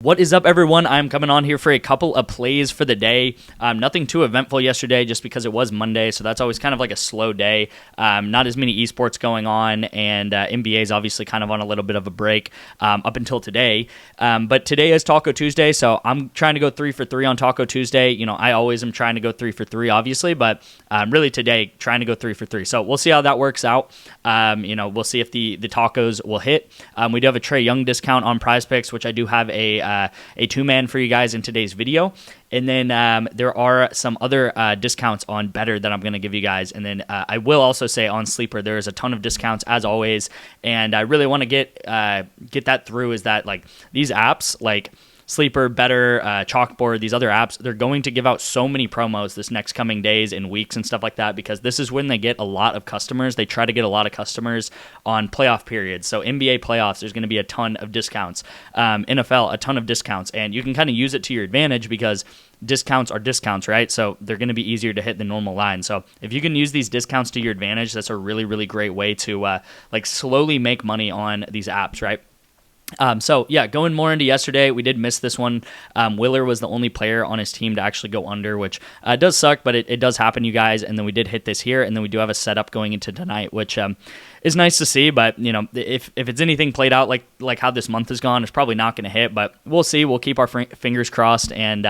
What is up, everyone? I'm coming on here for a couple of plays for the day. Nothing too eventful yesterday just because it was Monday, so that's always kind of like a slow day. Not as many esports going on, and NBA is obviously kind of on a little bit of a break up until today. But today is Taco Tuesday, so I'm trying to go 3 for 3 on Taco Tuesday. You know, I always am trying to go 3 for 3, obviously, but really today, trying to go 3 for 3. So we'll see how that works out. We'll see if the tacos will hit. We do have a Trey Young discount on Prizepicks, which I do have a two-man for you guys in today's video. And then there are some other discounts on Better that I'm going to give you guys. And then I will also say on Sleeper, there is a ton of discounts as always. And I really want to get that through, is that like these apps like Sleeper, Better, Chalkboard, these other apps, they're going to give out so many promos this next coming days and weeks and stuff like that, because this is when they get a lot of customers. They try to get a lot of customers on playoff periods. So NBA playoffs, there's going to be a ton of discounts. NFL, a ton of discounts. And you can kind of use it to your advantage because discounts are discounts, right? So they're going to be easier to hit than normal line. So if you can use these discounts to your advantage, that's a really, really great way to slowly make money on these apps, right? Going more into yesterday, we did miss this one. Willer was the only player on his team to actually go under, which does suck, but it does happen, you guys. And then we did hit this here, and then we do have a setup going into tonight, which is nice to see. But you know, if it's anything played out like how this month has gone, it's probably not going to hit. But we'll see. We'll keep our fingers crossed. And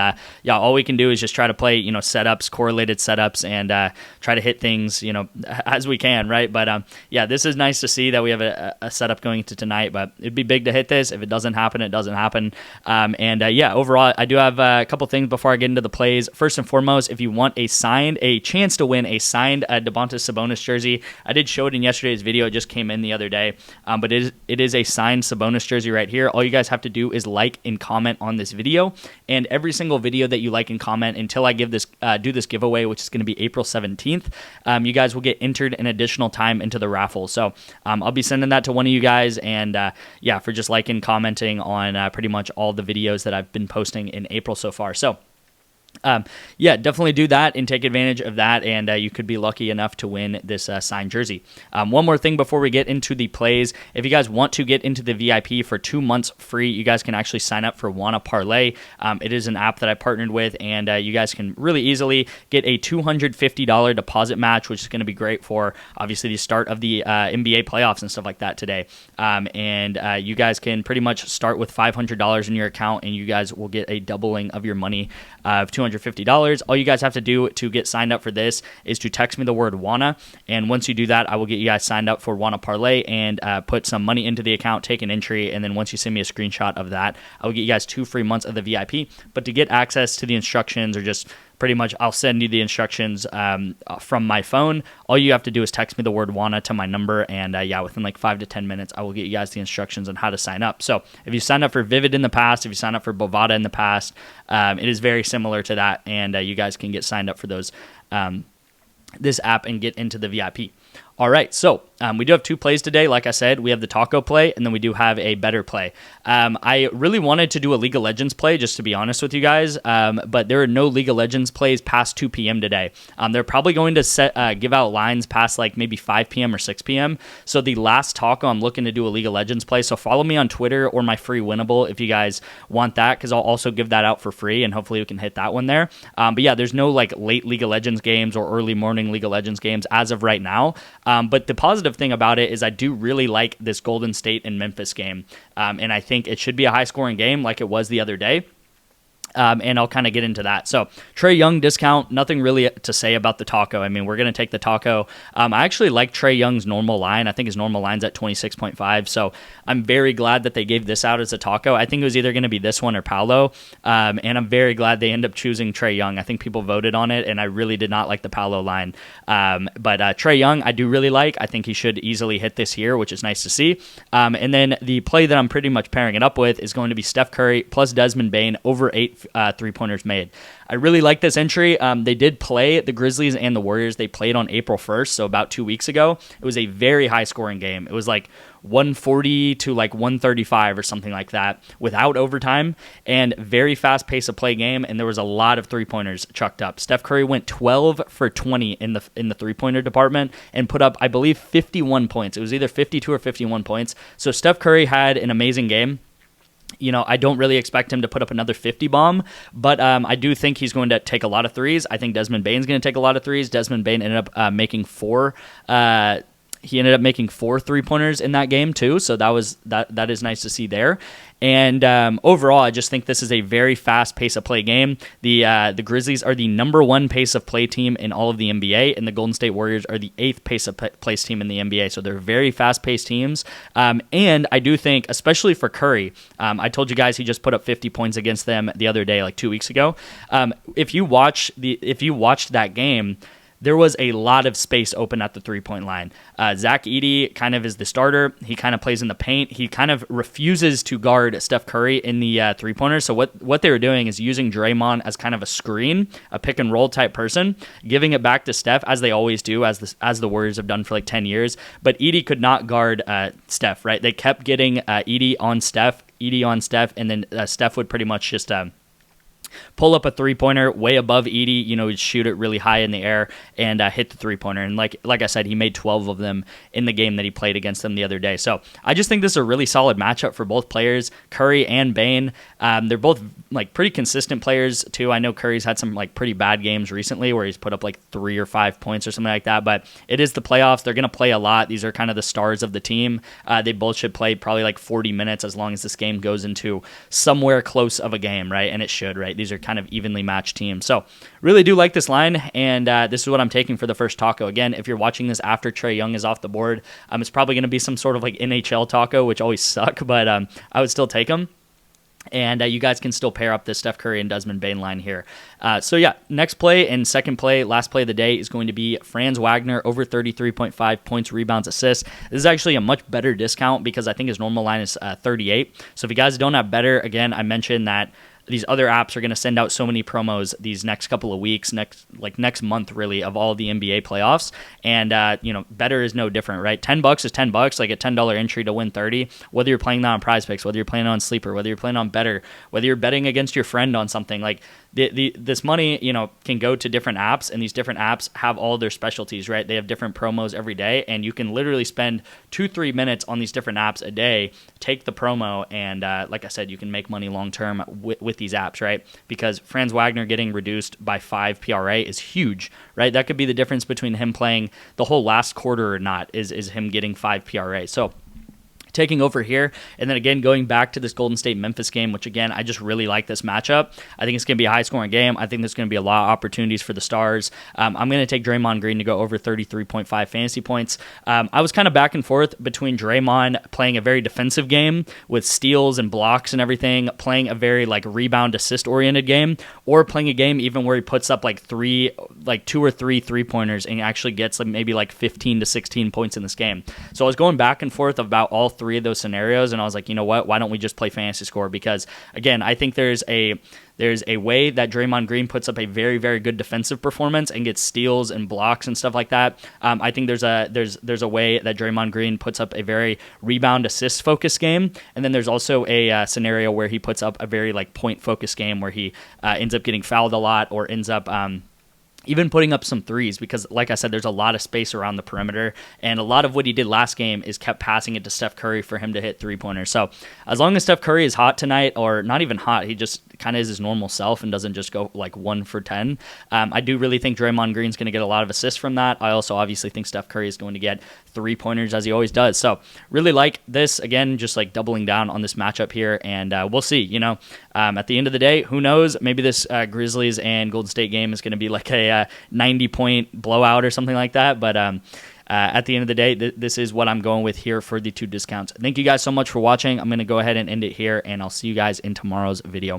all we can do is just try to play setups, correlated setups, and try to hit things as we can, right? But this is nice to see that we have a setup going into tonight. But it'd be big to hit this. If it doesn't happen, it doesn't happen. Overall, I do have a couple things before I get into the plays. First and foremost, if you want a chance to win a signed Domantas Sabonis jersey, I did show it in yesterday's video. It just came in the other day, but it is a signed Sabonis jersey right here. All you guys have to do is like and comment on this video, and every single video that you like and comment until I do this giveaway, which is going to be April 17th, you guys will get entered an additional time into the raffle. So I'll be sending that to one of you guys, and for just liking, commenting on pretty much all the videos that I've been posting in April so far. So definitely do that and take advantage of that, and you could be lucky enough to win this signed jersey. One more thing before we get into the plays. If you guys want to get into the VIP for 2 months free, you guys can actually sign up for Wanna Parlay. It is an app that I partnered with, and you guys can really easily get a $250 deposit match, which is going to be great for obviously the start of the NBA playoffs and stuff like that today. You guys can pretty much start with $500 in your account, and you guys will get a doubling of your money of $250. All you guys have to do to get signed up for this is to text me the word wanna, and once you do that, I will get you guys signed up for Wanna Parlay and put some money into the account, take an entry, and then once you send me a screenshot of that, I will get you guys 2 free months of the VIP. But to get access to the instructions, or just pretty much I'll send you the instructions from my phone, all you have to do is text me the word wanna to my number, and within like 5 to 10 minutes, I will get you guys the instructions on how to sign up. So if you signed up for Vivid in the past, if you signed up for Bovada in the past, it is very similar to that, and you guys can get signed up for those this app and get into the VIP. All right, so we do have 2 plays today. Like I said, we have the taco play, and then we do have a better play. I really wanted to do a League of Legends play, just to be honest with you guys, but there are no League of Legends plays past 2 p.m. today. They're probably going to give out lines past like maybe 5 p.m. or 6 p.m. So the last taco, I'm looking to do a League of Legends play. So follow me on Twitter or my free winnable if you guys want that, because I'll also give that out for free, and hopefully we can hit that one there. There's no like late League of Legends games or early morning League of Legends games as of right now. But the positive thing about it is I do really like this Golden State and Memphis game, and I think it should be a high-scoring game like it was the other day. And I'll kind of get into that. So Trey Young discount, nothing really to say about the taco. I mean, we're going to take the taco. I actually like Trey Young's normal line. I think his normal line's at 26.5. So I'm very glad that they gave this out as a taco. I think it was either going to be this one or Paolo. And I'm very glad they end up choosing Trey Young. I think people voted on it, and I really did not like the Paolo line. But Trey Young, I do really like. I think he should easily hit this here, which is nice to see. And then the play that I'm pretty much pairing it up with is going to be Steph Curry plus Desmond Bane over 8 3-pointers made. I really like this entry. They did play the Grizzlies and the Warriors. They played on April 1st, so about 2 weeks ago. It was a very high-scoring game. It was like 140 to like 135 or something like that without overtime, and very fast pace of play game, and there was a lot of 3-pointers chucked up. Steph Curry went 12 for 20 in the 3-pointer department and put up, I believe, 51 points. It was either 52 or 51 points. So Steph Curry had an amazing game. I don't really expect him to put up another 50 bomb, but I do think he's going to take a lot of threes. I think Desmond Bane's going to take a lot of threes. Desmond Bane ended up making four. He ended up making 4 3-pointers in that game too, so that is nice to see there. And overall, I just think this is a very fast pace of play game. The Grizzlies are the #1 pace of play team in all of the NBA, and the Golden State Warriors are the 8th pace of play team in the NBA. So they're very fast paced teams. And I do think, especially for Curry, I told you guys he just put up 50 points against them the other day, like 2 weeks ago. If you watched that game, there was a lot of space open at the three-point line. Zach Edey kind of is the starter. He kind of plays in the paint. He kind of refuses to guard Steph Curry in the three-pointer. So what they were doing is using Draymond as kind of a screen, a pick-and-roll type person, giving it back to Steph, as they always do, as the Warriors have done for like 10 years. But Edey could not guard Steph, right? They kept getting Edey on Steph, and then Steph would pretty much just pull up a three-pointer way above Edey, he'd shoot it really high in the air and hit the three-pointer. And like I said, he made 12 of them in the game that he played against them the other day. So I just think this is a really solid matchup for both players, Curry and Bane. They're both like pretty consistent players too. I know Curry's had some like pretty bad games recently where he's put up like 3 or 5 points or something like that, but it is the playoffs. They're going to play a lot. These are kind of the stars of the team. They both should play probably like 40 minutes as long as this game goes into somewhere close of a game, right? And it should, right? These are kind of evenly matched teams. So really do like this line, and this is what I'm taking for the first taco. Again, if you're watching this after Trey Young is off the board, it's probably going to be some sort of like NHL taco, which always suck, but I would still take them. And you guys can still pair up the Steph Curry and Desmond Bane line here. So yeah, next play and second play, last play of the day is going to be Franz Wagner over 33.5 points, rebounds, assists. This is actually a much better discount because I think his normal line is 38. So if you guys don't have better, again, I mentioned that these other apps are going to send out so many promos these next couple of weeks, next month really, of all of the NBA playoffs. And better is no different, right? $10 is $10, like a $10 entry to win 30. Whether you're playing that on Prizepicks, whether you're playing on Sleeper, whether you're playing on Better, whether you're betting against your friend on something, like this money can go to different apps, and these different apps have all their specialties, right? They have different promos every day, and you can literally spend 2-3 minutes on these different apps a day, take the promo, and like I said, you can make money long term with these apps, right? Because Franz Wagner getting reduced by 5 PRA is huge, right? That could be the difference between him playing the whole last quarter or not, is him getting 5 PRA. So taking over here, and then again going back to this Golden State-Memphis game, which again, I just really like this matchup. I think it's going to be a high-scoring game. I think there's going to be a lot of opportunities for the Stars. I'm going to take Draymond Green to go over 33.5 fantasy points. I was kind of back and forth between Draymond playing a very defensive game with steals and blocks and everything, playing a very like rebound assist-oriented game, or playing a game even where he puts up like 2 or 3 3-pointers and actually gets maybe like 15 to 16 points in this game. So I was going back and forth about all 3 of those scenarios, and I was like, you know what, why don't we just play fantasy score? Because again, I think there's a way that Draymond Green puts up a very, very good defensive performance and gets steals and blocks and stuff like that. I think there's a way that Draymond Green puts up a very rebound assist focused game, and then there's also a scenario where he puts up a very like point focused game where he ends up getting fouled a lot, or ends up even putting up some threes, because like I said, there's a lot of space around the perimeter, and a lot of what he did last game is kept passing it to Steph Curry for him to hit 3-pointers. So as long as Steph Curry is hot tonight, or not even hot, he just kind of is his normal self and doesn't just go like 1 for 10. I do really think Draymond Green's going to get a lot of assists from that. I also obviously think Steph Curry is going to get 3-pointers as he always does. So really like this, again, just like doubling down on this matchup here, and we'll see, at the end of the day, who knows, maybe this Grizzlies and Golden State game is going to be like a 90-point blowout or something like that, but at the end of the day, this is what I'm going with here for the 2 discounts. Thank you guys so much for watching. I'm going to go ahead and end it here, and I'll see you guys in tomorrow's video.